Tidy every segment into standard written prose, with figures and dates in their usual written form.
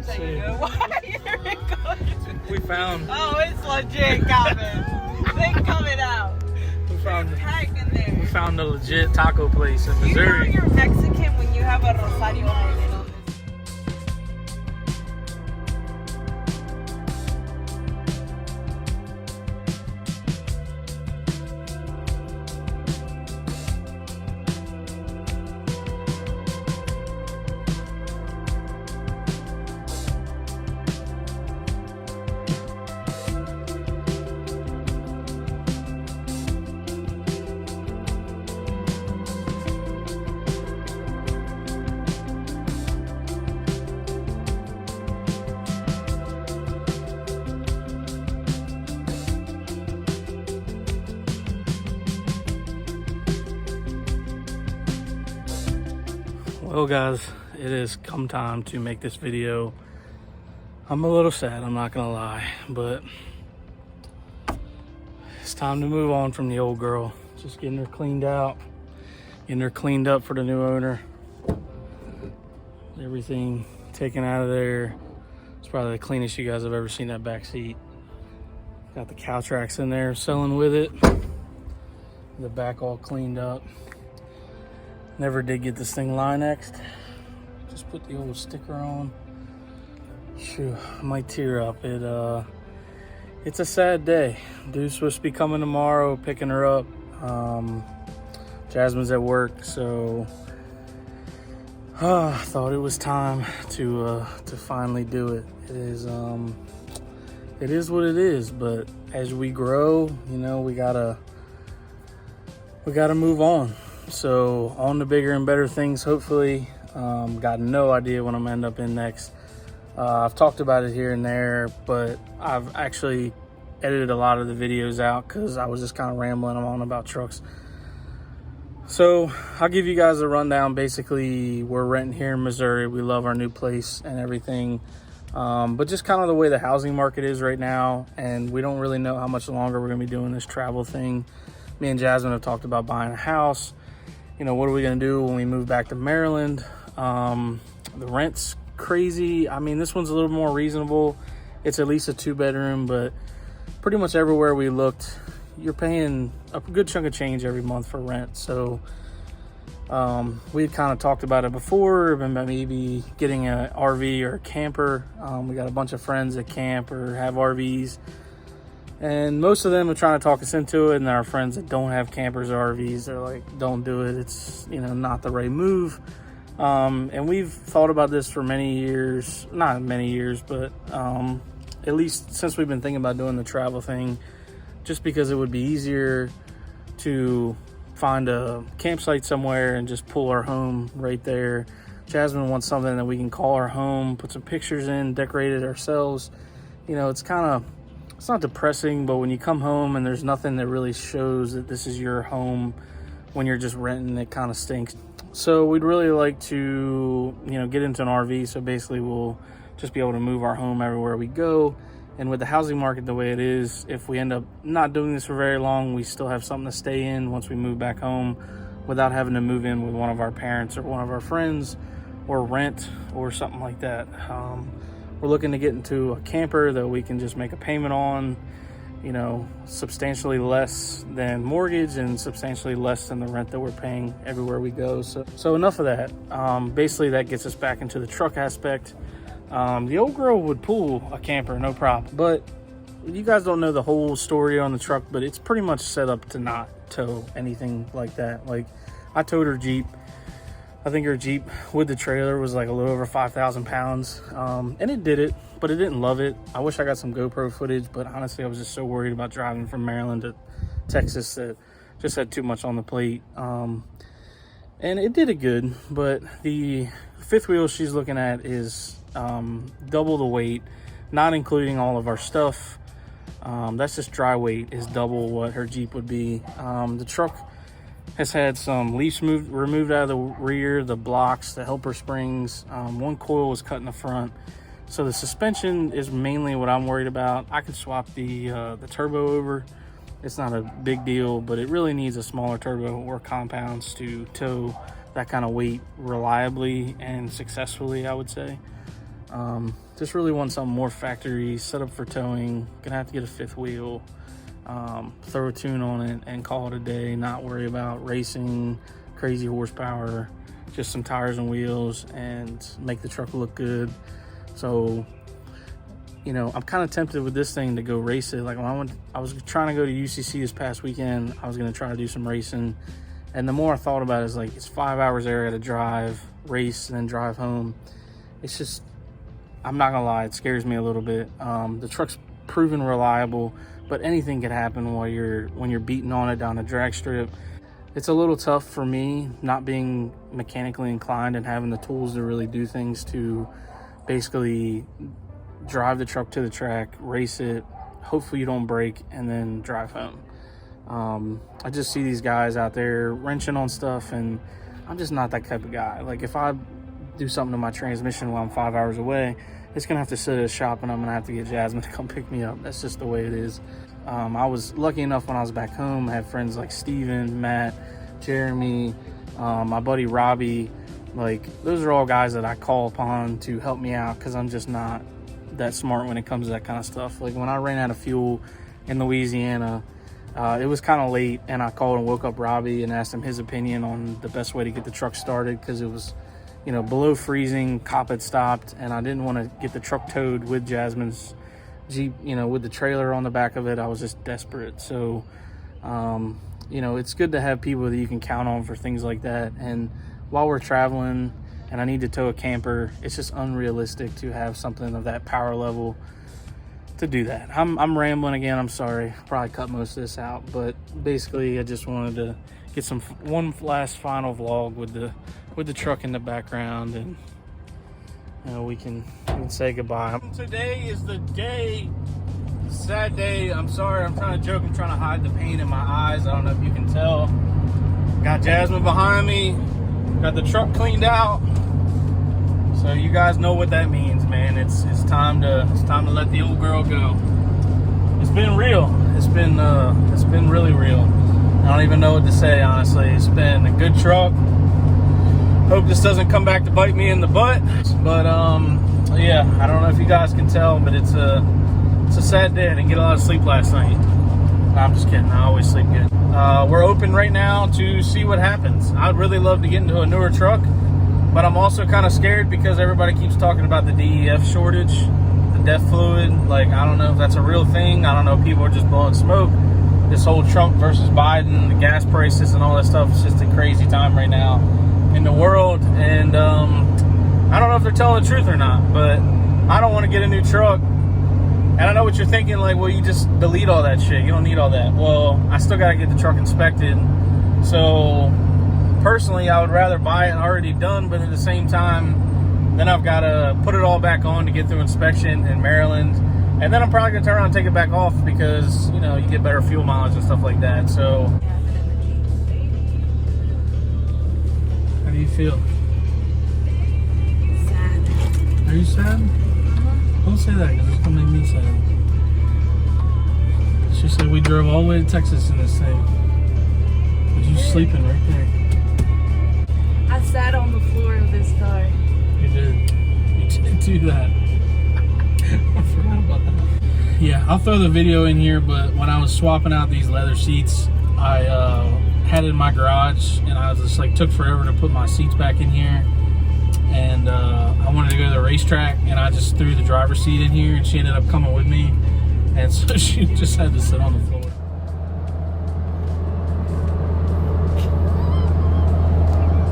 how you doing. Why are you recording? We found. Oh, it's legit coming. They coming out. Packed in there. We found a legit taco place in You know Missouri. you're Mexican when you have a Rosario Island on this. Well, guys, it has come time to make this video. I'm a little sad, I'm not gonna lie, but it's time to move on from the old girl. Just getting her cleaned out, getting her cleaned up for the new owner. Everything taken out of there. It's probably the cleanest you guys have ever seen that back seat. Got the couch racks in there selling with it. The back all cleaned up. Never did get this thing Line-X'd. Just put the old sticker on. Phew, I might tear up. It's a sad day. Dude's supposed to be coming tomorrow, picking her up. Jasmine's at work, so I thought it was time to finally do it. It is what it is. But as we grow, you know, we gotta move on. So on to bigger and better things, hopefully. Got no idea what I'm gonna end up in next. I've talked about it here and there, but I've actually edited a lot of the videos out because I was just kind of rambling on about trucks. So I'll give you guys a rundown. Basically, we're renting here in Missouri. We love our new place and everything. But just kind of the way the housing market is right now, and we don't really know how much longer we're gonna be doing this travel thing. Me and Jasmine have talked about buying a house. You know, what are we gonna do when we move back to Maryland? The rent's crazy. I mean, this one's a little more reasonable. It's at least a 2-bedroom, but pretty much everywhere we looked, you're paying a good chunk of change every month for rent. So we had kind of talked about it before, about maybe getting an RV or a camper. We got a bunch of friends that camp or have RVs. And most of them are trying to talk us into it, and our friends that don't have campers or RVs, they're like, don't do it. It's, you know, not the right move. And we've thought about this for many years, not many years, but at least since we've been thinking about doing the travel thing, just because it would be easier to find a campsite somewhere and just pull our home right there. Jasmine wants something that we can call our home, put some pictures in, decorate it ourselves. You know, it's not depressing, but when you come home and there's nothing that really shows that this is your home when you're just renting, it kind of stinks. So we'd really like to, you know, get into an RV. So basically we'll just be able to move our home everywhere we go. And with the housing market the way it is, if we end up not doing this for very long, we still have something to stay in once we move back home without having to move in with one of our parents or one of our friends or rent or something like that. We're looking to get into a camper that we can just make a payment on, you know, substantially less than mortgage and substantially less than the rent that we're paying everywhere we go. So enough of that. Basically, that gets us back into the truck aspect. The old girl would pull a camper, no problem. But you guys don't know the whole story on the truck, but it's pretty much set up to not tow anything like that. Like, I towed her Jeep. I think her Jeep with the trailer was like a little over 5,000 pounds. And it did it, but it didn't love it. I wish I got some GoPro footage, but honestly, I was just so worried about driving from Maryland to Texas that just had too much on the plate. And it did it good, but the fifth wheel she's looking at is double the weight, not including all of our stuff. That's just dry weight is double what her Jeep would be. The truck has had some leaves removed out of the rear, the blocks, the helper springs. One coil was cut in the front. So the suspension is mainly what I'm worried about. I could swap the turbo over. It's not a big deal, but it really needs a smaller turbo or compounds to tow that kind of weight reliably and successfully, I would say. Just really want something more factory, set up for towing. Gonna have to get a 5th wheel, throw a tune on it and call it a day, not worry about racing, crazy horsepower, just some tires and wheels and make the truck look good. So, you know, I'm kind of tempted with this thing to go race it. Like when I was trying to go to UCC this past weekend, I was gonna try to do some racing. And the more I thought about it, it's like, it's 5 hours there, I gotta drive, race, and then drive home. It's just, I'm not gonna lie, it scares me a little bit. The truck's proven reliable, but anything could happen when you're beating on it down the drag strip. It's a little tough for me, not being mechanically inclined and having the tools to really do things, to basically drive the truck to the track, race it, hopefully you don't break, and then drive home. I just see these guys out there wrenching on stuff, and I'm just not that type of guy. Like if I do something to my transmission while I'm 5 hours away, it's gonna have to sit at a shop and I'm gonna have to get Jasmine to come pick me up. That's just the way it is. I was lucky enough when I was back home, I had friends like Steven, Matt, Jeremy, my buddy Robbie. Like those are all guys that I call upon to help me out, because I'm just not that smart when it comes to that kind of stuff. Like when I ran out of fuel in Louisiana, it was kind of late, and I called and woke up Robbie and asked him his opinion on the best way to get the truck started, because it was, you know, below freezing, cop had stopped, and I didn't want to get the truck towed with Jasmine's Jeep, you know, with the trailer on the back of it. I was just desperate. So, you know, it's good to have people that you can count on for things like that. And while we're traveling and I need to tow a camper, it's just unrealistic to have something of that power level to do that. I'm rambling again, I'm sorry. Probably cut most of this out, but basically I just wanted to get one last final vlog with the truck in the background, and you know, we can say goodbye. Today is the day, sad day. I'm sorry, I'm trying to joke, I'm trying to hide the pain in my eyes. I don't know if you can tell. Got Jasmine behind me, got the truck cleaned out. So you guys know what that means, man. It's time to let the old girl go. It's been real. It's been really real. I don't even know what to say, honestly. It's been a good truck. Hope this doesn't come back to bite me in the butt. But yeah, I don't know if you guys can tell, but it's a sad day. I didn't get a lot of sleep last night. No, I'm just kidding. I always sleep good. We're open right now to see what happens. I'd really love to get into a newer truck, but I'm also kind of scared because everybody keeps talking about the DEF shortage, the DEF fluid. Like, I don't know if that's a real thing. I don't know if people are just blowing smoke. This whole Trump versus Biden, the gas prices and all that stuff, it's just a crazy time right now in the world. And I don't know if they're telling the truth or not, but I don't want to get a new truck. And I know what you're thinking, like, well, you just delete all that shit. You don't need all that. Well, I still got to get the truck inspected. So personally, I would rather buy it already done, but at the same time, then I've got to put it all back on to get through inspection in Maryland. And then I'm probably going to turn around and take it back off because, you know, you get better fuel mileage and stuff like that. So, how do you feel? Sad. Are you sad? Don't say that because it's going to make me sad. She said we drove all the way to Texas in this thing. But you sleeping right there. I sat on the floor of this car. You did. You did do that. I forgot about that. Yeah, I'll throw the video in here, but when I was swapping out these leather seats, I had it in my garage, and I was just like, took forever to put my seats back in here. And I wanted to go to the racetrack, and I just threw the driver's seat in here, and she ended up coming with me. And so she just had to sit on the floor.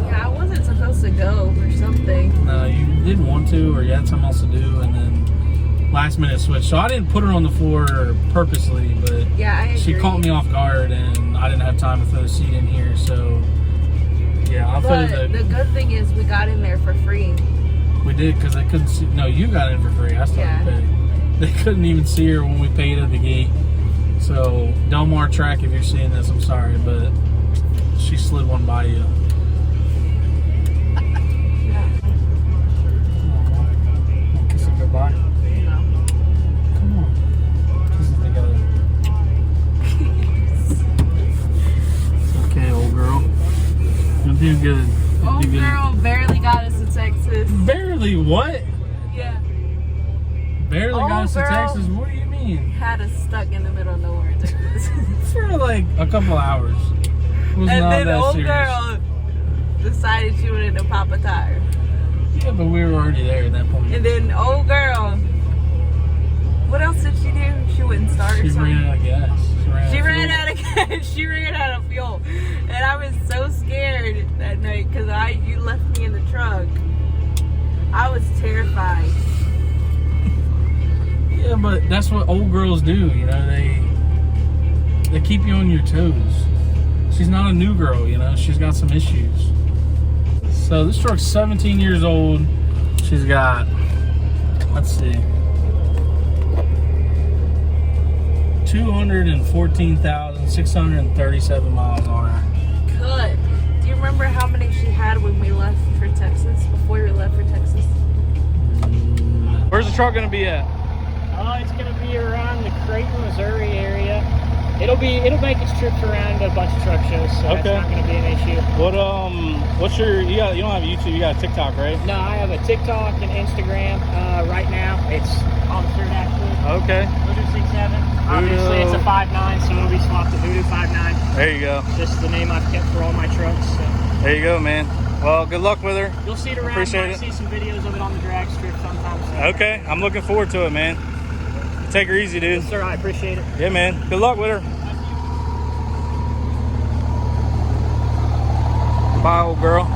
Yeah, I wasn't supposed to go or something. No, you didn't want to, or you had something else to do, and then last minute switch. So I didn't put her on the floor purposely, but yeah, she caught me off guard, and I didn't have time to throw the seat in here. So yeah, I'll throw the good thing is we got in there for free. We did, because they couldn't see. No, you got in for free. I still had to pay. They couldn't even see her when we paid at the gate. So Del Mar track, if you're seeing this, I'm sorry, but she slid one by you. Yeah. Want to kiss her goodbye? No. Come on. Kiss it together. It's okay, old girl. You're doing good. Old girl barely got us to Texas. Barely what? Yeah. barely got us to girl. Texas. What do you mean? Had us stuck in the middle of nowhere in Texas. For like a couple hours. It was And not then that old serious. girl decided she wanted to pop a tire. Yeah, but we were already there at that point. And then old girl, what else did she do? She wouldn't start or She something. ran out of gas. She ran out of gas. She ran out of fuel, and I was so scared that night because you left me in the truck. I was terrified. Yeah, but that's what old girls do. You know, they keep you on your toes. She's not a new girl. You know, she's got some issues. So this truck's 17 years old. She's got, let's see, 214,637 miles on her. Good. Do you remember how many she had when we left for Texas? Before we left for Texas? Where's the truck gonna be at? It's going to be around the Creighton, Missouri area. It'll make its trips around a bunch of truck shows, so Okay. that's not going to be an issue. What's your, you don't have YouTube, you got a TikTok, right? No, I have a TikTok and Instagram right now. It's on the shirt actually. Okay. Voodoo 67. Obviously, it's a 5.9, so it'll be swapped to Voodoo 5.9. There you go. Just the name I've kept for all my trucks. So. There you go, man. Well, good luck with her. You'll see it around. Appreciate Might it. see some videos of it on the drag strip sometime soon. Okay, I'm looking forward to it, man. Take her easy, dude. Sir, I appreciate it. Yeah, man. Good luck with her. Bye, old girl.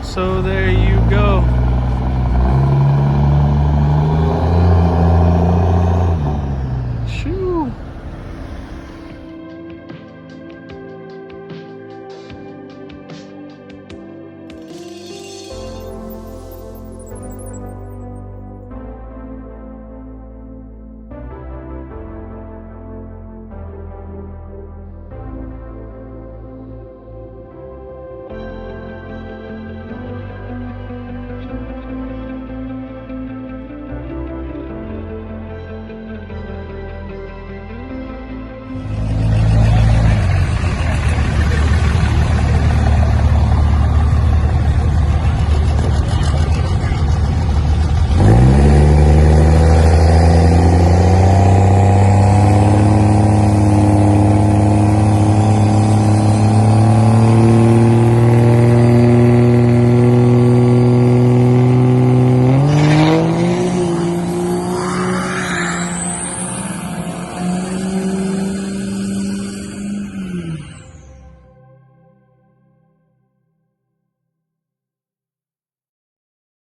So there you go.